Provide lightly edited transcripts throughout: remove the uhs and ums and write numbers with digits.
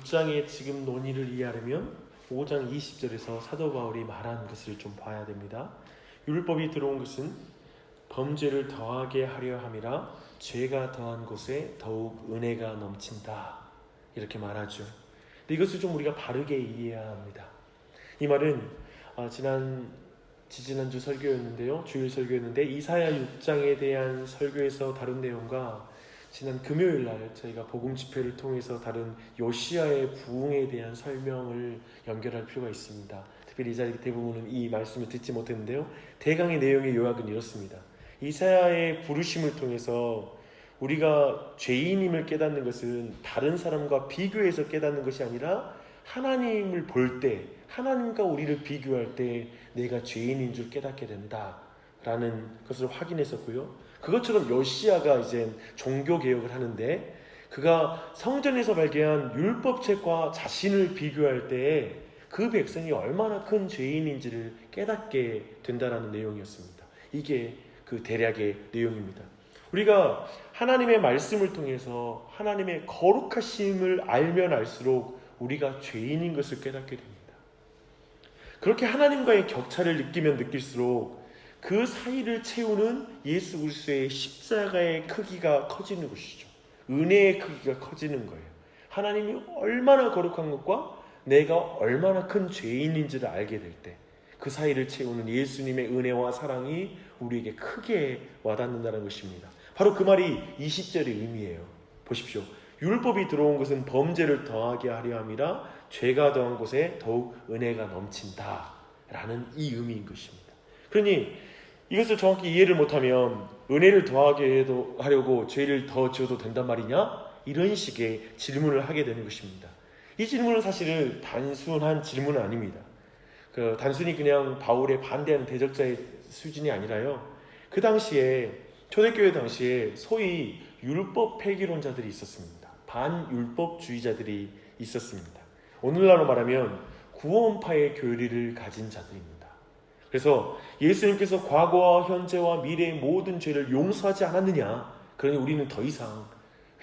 6장의 지금 논의를 이해하려면 5장 20절에서 사도 바울이 말한 것을 좀 봐야 됩니다. 율법이 들어온 것은 범죄를 더하게 하려 함이라 죄가 더한 곳에 더욱 은혜가 넘친다, 이렇게 말하죠. 근데 이것을 좀 우리가 바르게 이해해야 합니다. 이 말은 지지난주 설교였는데요, 주일 설교였는데 이사야 6장에 대한 설교에서 다룬 내용과 지난 금요일 날 저희가 복음 집회를 통해서 다룬 요시야의 부흥에 대한 설명을 연결할 필요가 있습니다. 특별히 이 자리 대부분은 이 말씀을 듣지 못했는데요, 대강의 내용의 요약은 이렇습니다. 이사야의 부르심을 통해서 우리가 죄인임을 깨닫는 것은 다른 사람과 비교해서 깨닫는 것이 아니라 하나님을 볼 때, 하나님과 우리를 비교할 때 내가 죄인인 줄 깨닫게 된다라는 것을 확인했었고요. 그것처럼 요시야가 이제 종교개혁을 하는데 그가 성전에서 발견한 율법책과 자신을 비교할 때 그 백성이 얼마나 큰 죄인인지를 깨닫게 된다라는 내용이었습니다. 이게 그 대략의 내용입니다. 우리가 하나님의 말씀을 통해서 하나님의 거룩하심을 알면 알수록 우리가 죄인인 것을 깨닫게 됩니다. 그렇게 하나님과의 격차를 느끼면 느낄수록 그 사이를 채우는 예수 그리스도의 십자가의 크기가 커지는 것이죠. 은혜의 크기가 커지는 거예요. 하나님이 얼마나 거룩한 것과 내가 얼마나 큰 죄인인지를 알게 될 때 그 사이를 채우는 예수님의 은혜와 사랑이 우리에게 크게 와닿는다는 것입니다. 바로 그 말이 20절의 의미예요. 보십시오. 율법이 들어온 것은 범죄를 더하게 하려 함이라 죄가 더한 곳에 더욱 은혜가 넘친다 라는 이 의미인 것입니다. 그러니 이것을 정확히 이해를 못하면 은혜를 더하게 하려고 죄를 더 지어도 된단 말이냐? 이런 식의 질문을 하게 되는 것입니다. 이 질문은 사실은 단순한 질문은 아닙니다. 단순히 그냥 바울의 반대하는 대적자의 수준이 아니라요, 그 당시에 초대교회 당시에 소위 율법 폐기론자들이 있었습니다. 반율법주의자들이 있었습니다. 오늘날로 말하면 구원파의 교리를 가진 자들입니다. 그래서 예수님께서 과거와 현재와 미래의 모든 죄를 용서하지 않았느냐, 그러니 우리는 더 이상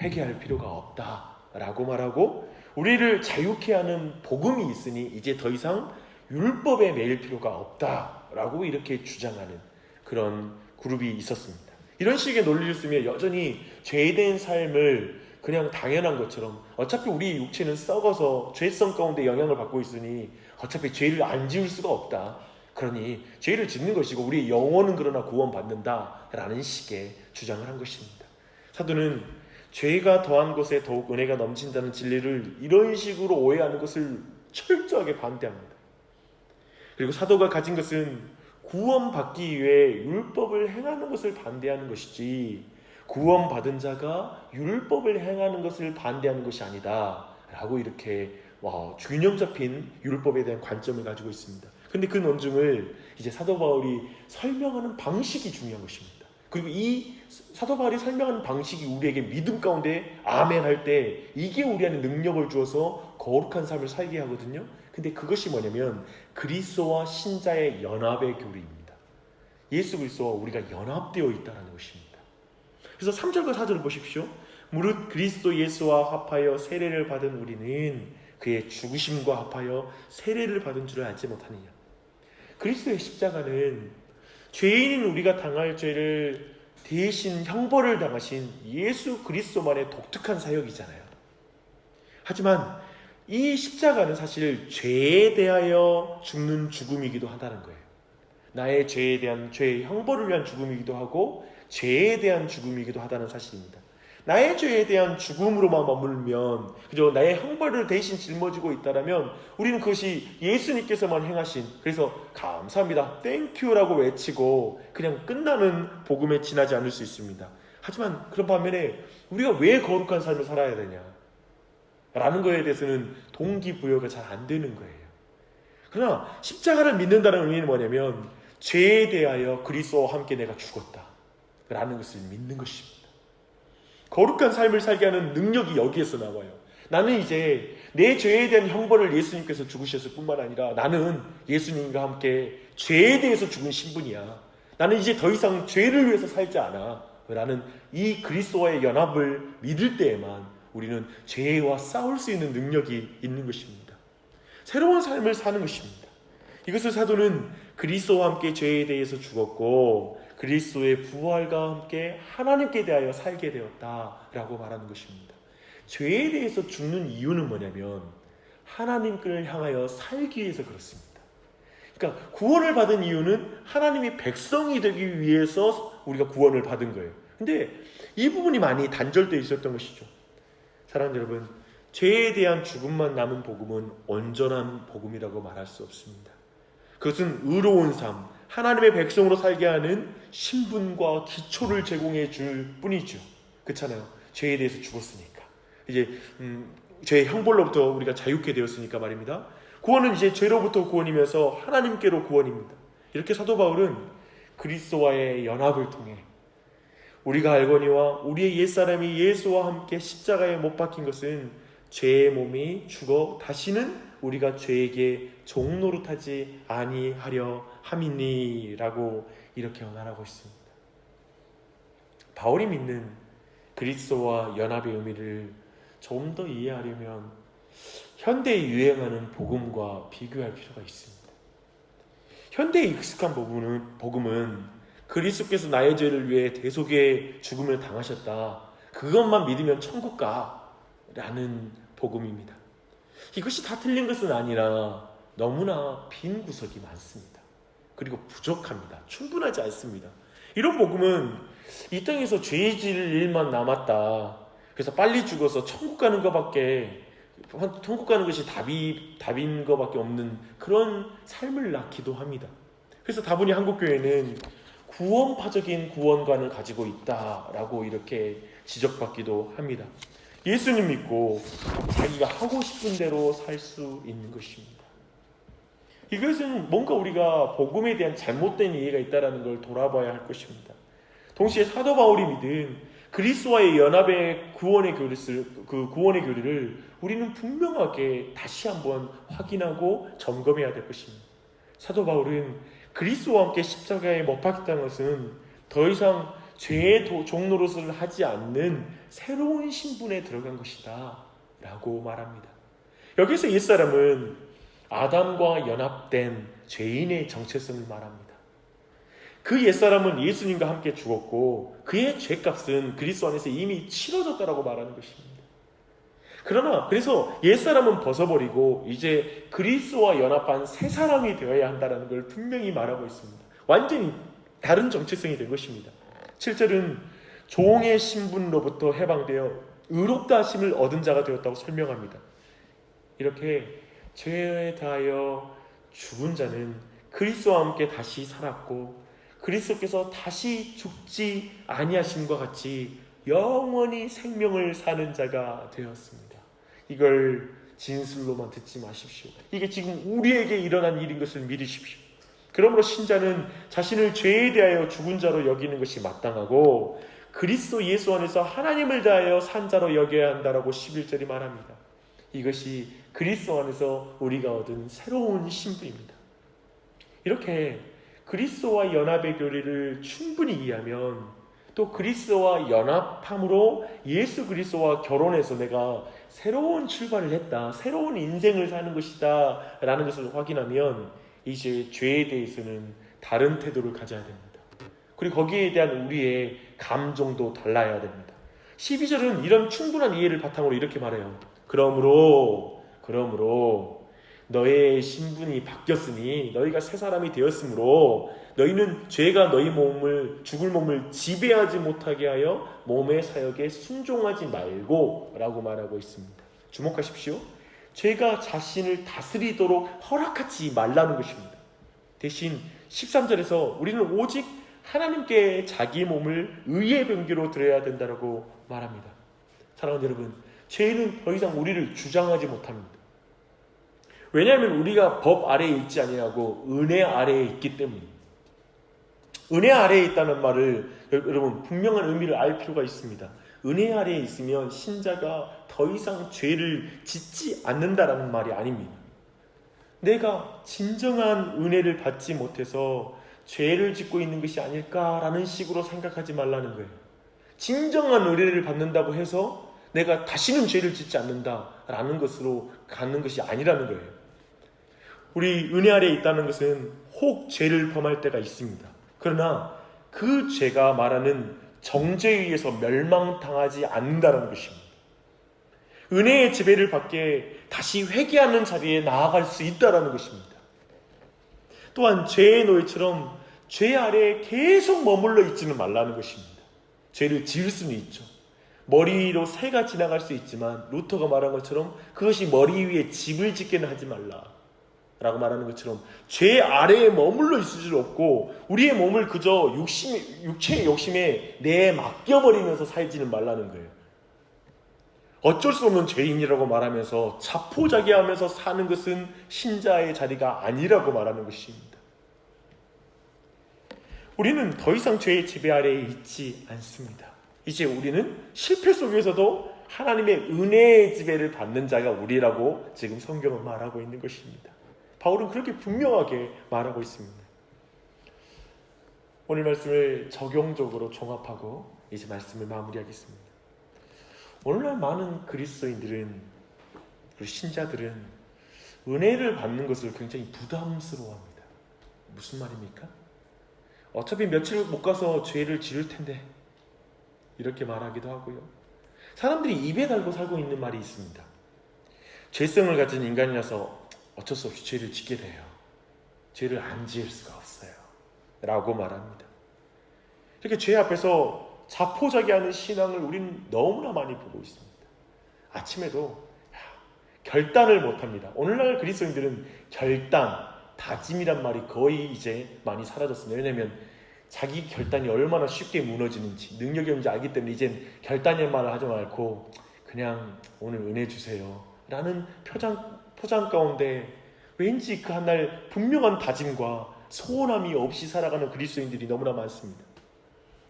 회개할 필요가 없다라고 말하고 우리를 자유케 하는 복음이 있으니 이제 더 이상 율법에 매일 필요가 없다라고 이렇게 주장하는 그런 그룹이 있었습니다. 이런 식의 논리를 쓰면 여전히 죄된 삶을 그냥 당연한 것처럼, 어차피 우리 육체는 썩어서 죄성 가운데 영향을 받고 있으니 어차피 죄를 안 지을 수가 없다, 그러니 죄를 짓는 것이고 우리의 영혼은 그러나 구원받는다라는 식의 주장을 한 것입니다. 사도는 죄가 더한 곳에 더욱 은혜가 넘친다는 진리를 이런 식으로 오해하는 것을 철저하게 반대합니다. 그리고 사도가 가진 것은 구원받기 위해 율법을 행하는 것을 반대하는 것이지 구원받은 자가 율법을 행하는 것을 반대하는 것이 아니다 라고 이렇게 균형 잡힌 율법에 대한 관점을 가지고 있습니다. 근데 그 논증을 이제 사도 바울이 설명하는 방식이 중요한 것입니다. 그리고 이 사도 바울이 설명하는 방식이 우리에게 믿음 가운데 아멘 할 때 이게 우리 안에 능력을 주어서 거룩한 삶을 살게 하거든요. 근데 그것이 뭐냐면 그리스도와 신자의 연합의 교리입니다. 예수 그리스도와 우리가 연합되어 있다는 것입니다. 그래서 3절과 4절을 보십시오. 무릇 그리스도 예수와 합하여 세례를 받은 우리는 그의 죽으심과 합하여 세례를 받은 줄을 알지 못하느냐. 그리스도의 십자가는 죄인인 우리가 당할 죄를 대신 형벌을 당하신 예수 그리스도만의 독특한 사역이잖아요. 하지만 이 십자가는 사실 죄에 대하여 죽는 죽음이기도 하다는 거예요. 나의 죄에 대한 죄의 형벌을 위한 죽음이기도 하고 죄에 대한 죽음이기도 하다는 사실입니다. 나의 죄에 대한 죽음으로만 머물면, 그죠? 나의 형벌을 대신 짊어지고 있다라면 우리는 그것이 예수님께서만 행하신, 그래서 감사합니다, 땡큐라고 외치고 그냥 끝나는 복음에 지나지 않을 수 있습니다. 하지만 그런 반면에 우리가 왜 거룩한 삶을 살아야 되냐 라는 거에 대해서는 동기부여가 잘 안 되는 거예요. 그러나 십자가를 믿는다는 의미는 뭐냐면 죄에 대하여 그리스도와 함께 내가 죽었다 라는 것을 믿는 것입니다. 거룩한 삶을 살게 하는 능력이 여기에서 나와요. 나는 이제 내 죄에 대한 형벌을 예수님께서 죽으셨을 뿐만 아니라 나는 예수님과 함께 죄에 대해서 죽은 신분이야. 나는 이제 더 이상 죄를 위해서 살지 않아 라는 이 그리스도와의 연합을 믿을 때에만 우리는 죄와 싸울 수 있는 능력이 있는 것입니다. 새로운 삶을 사는 것입니다. 이것을 사도는 그리스도와 함께 죄에 대해서 죽었고 그리스도의 부활과 함께 하나님께 대하여 살게 되었다라고 말하는 것입니다. 죄에 대해서 죽는 이유는 뭐냐면 하나님을 향하여 살기 위해서 그렇습니다. 그러니까 구원을 받은 이유는 하나님이 백성이 되기 위해서 우리가 구원을 받은 거예요. 근데 이 부분이 많이 단절되어 있었던 것이죠. 사랑하는 여러분, 죄에 대한 죽음만 남은 복음은 온전한 복음이라고 말할 수 없습니다. 그것은 의로운 삶, 하나님의 백성으로 살게 하는 신분과 기초를 제공해 줄 뿐이죠. 그렇잖아요. 죄에 대해서 죽었으니까 이제 죄의 형벌로부터 우리가 자유케 되었으니까 말입니다. 구원은 이제 죄로부터 구원이면서 하나님께로 구원입니다. 이렇게 사도 바울은 그리스도와의 연합을 통해 우리가 알거니와 우리의 옛사람이 예수와 함께 십자가에 못 박힌 것은 죄의 몸이 죽어 다시는 우리가 죄에게 종노릇하지 아니하려 함이니라고 이렇게 말하고 있습니다. 바울이 믿는 그리스도와 연합의 의미를 좀 더 이해하려면 현대에 유행하는 복음과 비교할 필요가 있습니다. 현대에 익숙한 복음은 그리스도께서 나의 죄를 위해 대속의 죽음을 당하셨다, 그것만 믿으면 천국 가 라는 복음입니다. 이것이 다 틀린 것은 아니라 너무나 빈 구석이 많습니다. 그리고 부족합니다. 충분하지 않습니다. 이런 복음은 이 땅에서 죄 지을 일만 남았다, 그래서 빨리 죽어서 천국 가는 것이 답인 것밖에 없는 그런 삶을 낳기도 합니다. 그래서 다분히 한국교회는 구원파적인 구원관을 가지고 있다라고 이렇게 지적받기도 합니다. 예수님 믿고 자기가 하고 싶은 대로 살 수 있는 것입니다. 이것은 뭔가 우리가 복음에 대한 잘못된 이해가 있다는 걸 돌아봐야 할 것입니다. 동시에 사도 바울이 믿은 그리스도와의 연합의 구원의 교리를 우리는 분명하게 다시 한번 확인하고 점검해야 될 것입니다. 사도 바울은 그리스도와 함께 십자가에 못 박혔다는 것은 더 이상 죄의 종노릇을 하지 않는 새로운 신분에 들어간 것이다 라고 말합니다. 여기서 옛사람은 아담과 연합된 죄인의 정체성을 말합니다. 그 옛사람은 예수님과 함께 죽었고 그의 죄값은 그리스도 안에서 이미 치러졌다라고 말하는 것입니다. 그래서 옛사람은 벗어버리고 이제 그리스도와 연합한 새 사람이 되어야 한다는 걸 분명히 말하고 있습니다. 완전히 다른 정체성이 된 것입니다. 7절은 종의 신분으로부터 해방되어 의롭다 하심을 얻은 자가 되었다고 설명합니다. 이렇게 죄에 대하여 죽은 자는 그리스도와 함께 다시 살았고 그리스도께서 다시 죽지 아니하심과 같이 영원히 생명을 사는 자가 되었습니다. 이걸 진술로만 듣지 마십시오. 이게 지금 우리에게 일어난 일인 것을 믿으십시오. 그러므로 신자는 자신을 죄에 대하여 죽은 자로 여기는 것이 마땅하고 그리스도 예수 안에서 하나님을 대하여 산 자로 여겨야 한다라고 11절이 말합니다. 이것이 그리스도 안에서 우리가 얻은 새로운 신분입니다. 이렇게 그리스도와 연합의 교리를 충분히 이해하면 또 그리스도와 연합함으로 예수 그리스도와 결혼해서 내가 새로운 출발을 했다, 새로운 인생을 사는 것이다 라는 것을 확인하면 이제 죄에 대해서는 다른 태도를 가져야 됩니다. 그리고 거기에 대한 우리의 감정도 달라야 됩니다. 12절은 이런 충분한 이해를 바탕으로 이렇게 말해요. 그러므로 너의 신분이 바뀌었으니 너희가 새 사람이 되었으므로 너희는 죄가 너희 죽을 몸을 지배하지 못하게 하여 몸의 사역에 순종하지 말고 라고 말하고 있습니다. 주목하십시오. 죄가 자신을 다스리도록 허락하지 말라는 것입니다. 대신 13절에서 우리는 오직 하나님께 자기 몸을 의의 병기로 드려야 된다고 말합니다. 사랑하는 여러분, 죄는 더 이상 우리를 주장하지 못합니다. 왜냐하면 우리가 법 아래에 있지 아니하고 은혜 아래에 있기 때문입니다. 은혜 아래에 있다는 말을 여러분 분명한 의미를 알 필요가 있습니다. 은혜 아래에 있으면 신자가 더 이상 죄를 짓지 않는다라는 말이 아닙니다. 내가 진정한 은혜를 받지 못해서 죄를 짓고 있는 것이 아닐까라는 식으로 생각하지 말라는 거예요. 진정한 은혜를 받는다고 해서 내가 다시는 죄를 짓지 않는다라는 것으로 가는 것이 아니라는 거예요. 우리 은혜 아래에 있다는 것은 혹 죄를 범할 때가 있습니다. 그러나 그 죄가 말하는 정죄에 의해서 멸망당하지 않는다는 것입니다. 은혜의 지배를 받게 다시 회개하는 자리에 나아갈 수 있다는 것입니다. 또한 죄의 노예처럼 죄 아래에 계속 머물러 있지는 말라는 것입니다. 죄를 지을 수는 있죠. 머리로 새가 지나갈 수 있지만 루터가 말한 것처럼 그것이 머리 위에 집을 짓게는 하지 말라 라고 말하는 것처럼 죄 아래에 머물러 있을 수 없고 우리의 몸을 그저 육체의 욕심에 내에 맡겨버리면서 살지는 말라는 거예요. 어쩔 수 없는 죄인이라고 말하면서 자포자기하면서 사는 것은 신자의 자리가 아니라고 말하는 것입니다. 우리는 더 이상 죄의 지배 아래에 있지 않습니다. 이제 우리는 실패 속에서도 하나님의 은혜의 지배를 받는 자가 우리라고 지금 성경은 말하고 있는 것입니다. 바울은 그렇게 분명하게 말하고 있습니다. 오늘 말씀을 적용적으로 종합하고 이제 말씀을 마무리하겠습니다. 오늘날 많은 그리스도인들은, 그리고 신자들은 은혜를 받는 것을 굉장히 부담스러워합니다. 무슨 말입니까? 어차피 며칠 못 가서 죄를 지을 텐데 이렇게 말하기도 하고요. 사람들이 입에 달고 살고 있는 말이 있습니다. 죄성을 가진 인간이라서 어쩔 수 없이 죄를 짓게 돼요. 죄를 안 지을 수가 없어요 라고 말합니다. 이렇게 죄 앞에서 자포자기하는 신앙을 우리는 너무나 많이 보고 있습니다. 아침에도 결단을 못합니다. 오늘날 그리스도인들은 결단, 다짐이란 말이 거의 이제 많이 사라졌습니다. 왜냐하면 자기 결단이 얼마나 쉽게 무너지는지, 능력이 없는지 알기 때문에 이젠 결단의 말을 하지 않고 그냥 오늘 은혜 주세요 라는 포장 가운데 왠지 그 한날 분명한 다짐과 소원함이 없이 살아가는 그리스도인들이 너무나 많습니다.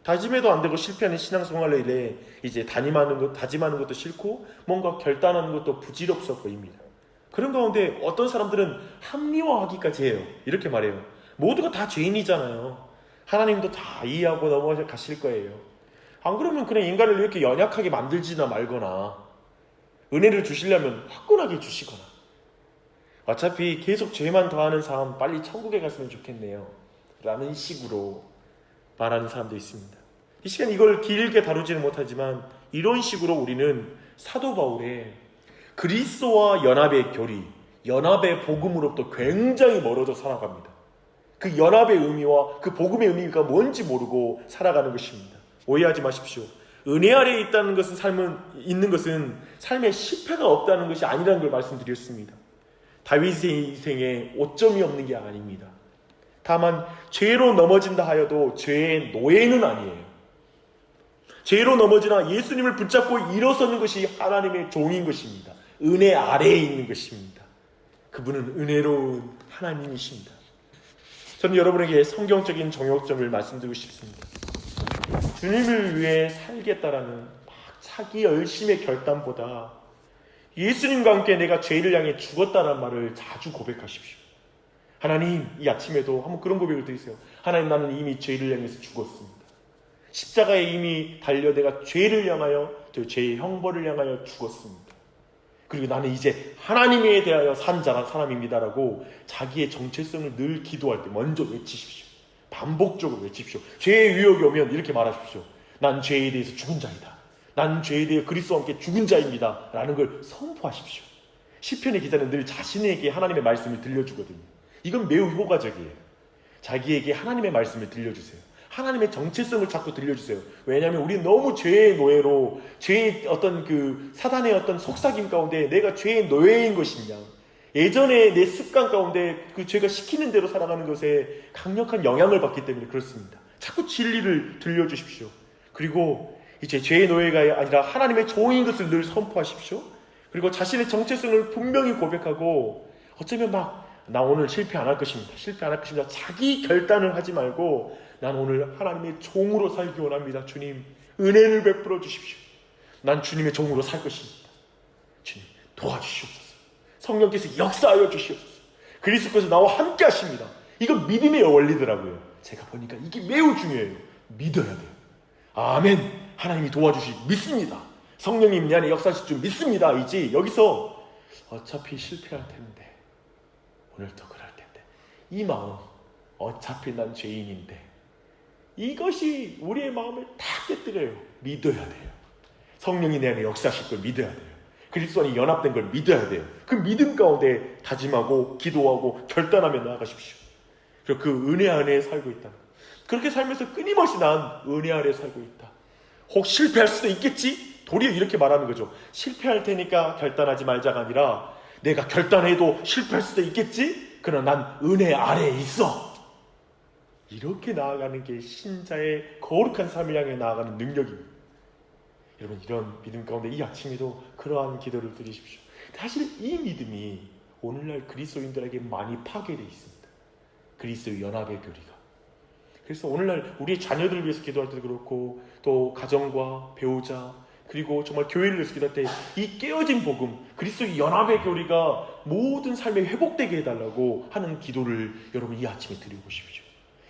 다짐해도 안 되고 실패하는 신앙생활에 이제 다짐하는 것도 싫고 뭔가 결단하는 것도 부질없어 보입니다. 그런 가운데 어떤 사람들은 합리화하기까지 해요. 이렇게 말해요. 모두가 다 죄인이잖아요. 하나님도 다 이해하고 넘어가실 거예요. 안 그러면 그냥 인간을 이렇게 연약하게 만들지나 말거나 은혜를 주시려면 화끈하게 주시거나 어차피 계속 죄만 더하는 사람 빨리 천국에 갔으면 좋겠네요 라는 식으로 말하는 사람도 있습니다. 이 시간 이걸 길게 다루지는 못하지만 이런 식으로 우리는 사도 바울의 그리스도와 연합의 교리, 연합의 복음으로부터 굉장히 멀어져 살아갑니다. 그 연합의 의미와 그 복음의 의미가 뭔지 모르고 살아가는 것입니다. 오해하지 마십시오. 은혜 아래에 있다는 것은 있는 것은 삶에 실패가 없다는 것이 아니라는 걸 말씀드렸습니다. 다윗의 인생에 오점이 없는 게 아닙니다. 다만 죄로 넘어진다 하여도 죄의 노예는 아니에요. 죄로 넘어지나 예수님을 붙잡고 일어서는 것이 하나님의 종인 것입니다. 은혜 아래에 있는 것입니다. 그분은 은혜로운 하나님이십니다. 저는 여러분에게 성경적인 정욕점을 말씀드리고 싶습니다. 주님을 위해 살겠다라는 자기 열심의 결단보다 예수님과 함께 내가 죄를 향해 죽었다는 말을 자주 고백하십시오. 하나님, 이 아침에도 한번 그런 고백을 드리세요. 하나님, 나는 이미 죄를 향해서 죽었습니다. 십자가에 이미 달려 내가 죄를 향하여, 저 죄의 형벌을 향하여 죽었습니다. 그리고 나는 이제 하나님에 대하여 산 사람입니다라고 자기의 정체성을 늘 기도할 때 먼저 외치십시오. 반복적으로 외치십시오. 죄의 유혹이 오면 이렇게 말하십시오. 난 죄에 대해서 죽은 자이다. 난 죄에 대해 그리스도와 함께 죽은 자입니다 라는 걸 선포하십시오. 시편의 기자는 늘 자신에게 하나님의 말씀을 들려주거든요. 이건 매우 효과적이에요. 자기에게 하나님의 말씀을 들려주세요. 하나님의 정체성을 자꾸 들려주세요. 왜냐하면 우리 너무 죄의 노예로, 죄의 어떤 그 사단의 어떤 속삭임 가운데 내가 죄의 노예인 것이냐, 예전에 내 습관 가운데 그 죄가 시키는 대로 살아가는 것에 강력한 영향을 받기 때문에 그렇습니다. 자꾸 진리를 들려주십시오. 그리고 이제 죄의 노예가 아니라 하나님의 종인 것을 늘 선포하십시오. 그리고 자신의 정체성을 분명히 고백하고, 어쩌면 나 오늘 실패 안 할 것입니다. 실패 안 할 것입니다. 자기 결단을 하지 말고 난 오늘 하나님의 종으로 살기 원합니다. 주님, 은혜를 베풀어 주십시오. 난 주님의 종으로 살 것입니다. 주님, 도와주시옵소서. 성령께서 역사하여 주시옵소서. 그리스도께서 나와 함께 하십니다. 이건 믿음의 원리더라고요. 제가 보니까 이게 매우 중요해요. 믿어야 돼요. 아멘. 하나님이 도와주시 믿습니다. 성령님 내 안에 역사하실 줄 믿습니다. 이지 여기서 어차피 실패할 텐데, 오늘도 그럴 텐데, 이 마음, 어차피 난 죄인인데, 이것이 우리의 마음을 다 깨뜨려요. 믿어야 돼요. 성령이 내 안에 역사하실 걸 믿어야 돼요. 그리스도 안에 연합된 걸 믿어야 돼요. 그 믿음 가운데 다짐하고 기도하고 결단하며 나아가십시오. 그리고 그 은혜 안에 살고 있다. 그렇게 살면서 끊임없이 난 은혜 아래 살고 있다. 혹 실패할 수도 있겠지? 도리어 이렇게 말하는 거죠. 실패할 테니까 결단하지 말자가 아니라, 내가 결단해도 실패할 수도 있겠지? 그러나 난 은혜 아래에 있어. 이렇게 나아가는 게 신자의 거룩한 삶을 향해 나아가는 능력입니다. 여러분, 이런 믿음 가운데 이 아침에도 그러한 기도를 드리십시오. 사실 이 믿음이 오늘날 그리스도인들에게 많이 파괴되어 있습니다. 그리스도의 연합의 교리가. 그래서 오늘날 우리의 자녀들을 위해서 기도할 때도 그렇고, 또 가정과 배우자, 그리고 정말 교회를 위해서 기도할 때 이 깨어진 복음, 그리스도의 연합의 교리가 모든 삶에 회복되게 해달라고 하는 기도를 여러분 이 아침에 드려보십시오.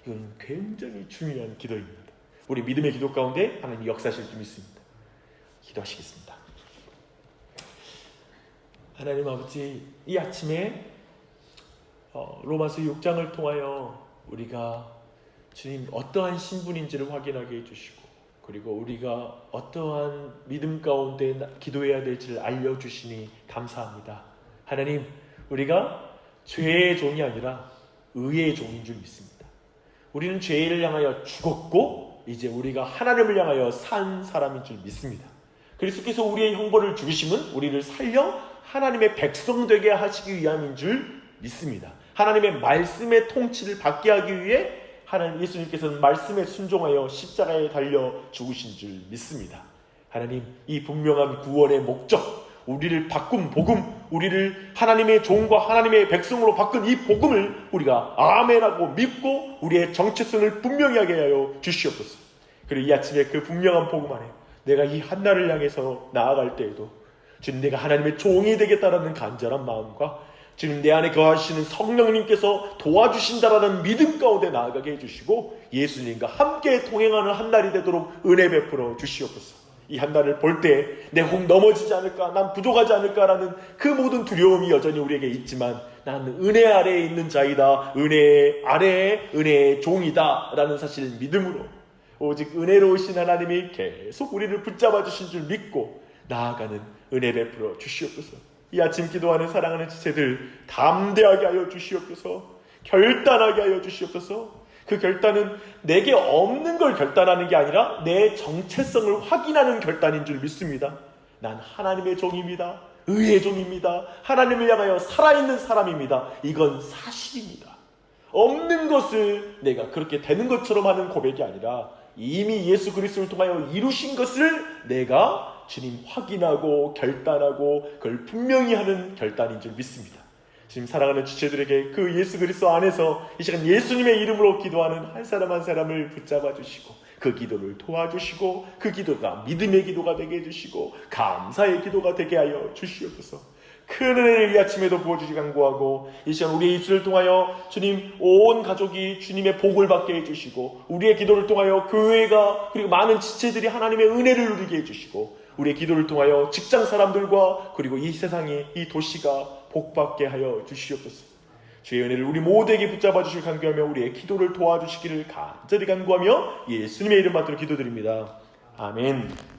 이건 굉장히 중요한 기도입니다. 우리 믿음의 기도 가운데 하나님 역사하실 줄 믿습니다. 기도하시겠습니다. 하나님 아버지, 이 아침에 로마서 6장을 통하여 우리가 주님 어떠한 신분인지를 확인하게 해주시고, 그리고 우리가 어떠한 믿음 가운데 기도해야 될지를 알려주시니 감사합니다. 하나님, 우리가 죄의 종이 아니라 의의 종인 줄 믿습니다. 우리는 죄를 향하여 죽었고 이제 우리가 하나님을 향하여 산 사람인 줄 믿습니다. 그리스도께서 우리의 형벌을 죽으심은 우리를 살려 하나님의 백성 되게 하시기 위함인 줄 믿습니다. 하나님의 말씀의 통치를 받게 하기 위해 하나님 예수님께서는 말씀에 순종하여 십자가에 달려 죽으신 줄 믿습니다. 하나님, 이 분명한 구원의 목적, 우리를 바꾼 복음, 우리를 하나님의 종과 하나님의 백성으로 바꾼 이 복음을 우리가 아멘하고 믿고 우리의 정체성을 분명히 하게 하여 주시옵소서. 그리고 이 아침에 그 분명한 복음 안에 내가 이 한날을 향해서 나아갈 때에도 주님, 내가 하나님의 종이 되겠다라는 간절한 마음과 주님, 내 안에 거하시는 성령님께서 도와주신다라는 믿음 가운데 나아가게 해주시고 예수님과 함께 동행하는 한날이 되도록 은혜 베풀어 주시옵소서. 이 한날을 볼 때 내 혹 넘어지지 않을까, 난 부족하지 않을까라는 그 모든 두려움이 여전히 우리에게 있지만, 나는 은혜 아래에 있는 자이다, 은혜 아래에 은혜의 종이다 라는 사실을 믿음으로 오직 은혜로우신 하나님이 계속 우리를 붙잡아 주신 줄 믿고 나아가는 은혜 베풀어 주시옵소서. 이 아침 기도하는 사랑하는 지체들 담대하게 하여 주시옵소서. 결단하게 하여 주시옵소서. 그 결단은 내게 없는 걸 결단하는 게 아니라 내 정체성을 확인하는 결단인 줄 믿습니다. 난 하나님의 종입니다. 의의 종입니다. 하나님을 향하여 살아있는 사람입니다. 이건 사실입니다. 없는 것을 내가 그렇게 되는 것처럼 하는 고백이 아니라 이미 예수 그리스도를 통하여 이루신 것을 내가 주님 확인하고 결단하고 그걸 분명히 하는 결단인 줄 믿습니다. 지금 사랑하는 지체들에게 그 예수 그리스도 안에서 이 시간 예수님의 이름으로 기도하는 한 사람 한 사람을 붙잡아 주시고 그 기도를 도와주시고 그 기도가 믿음의 기도가 되게 해주시고 감사의 기도가 되게 하여 주시옵소서. 큰 은혜를 이 아침에도 부어주시 간구하고 이 시간 우리의 입술을 통하여 주님 온 가족이 주님의 복을 받게 해주시고 우리의 기도를 통하여 교회가 그리고 많은 지체들이 하나님의 은혜를 누리게 해주시고 우리의 기도를 통하여 직장 사람들과 그리고 이 세상이 이 도시가 복받게 하여 주시옵소서. 주의 은혜를 우리 모두에게 붙잡아 주실 간구하며 우리의 기도를 도와주시기를 간절히 간구하며 예수님의 이름 받들어 기도드립니다. 아멘.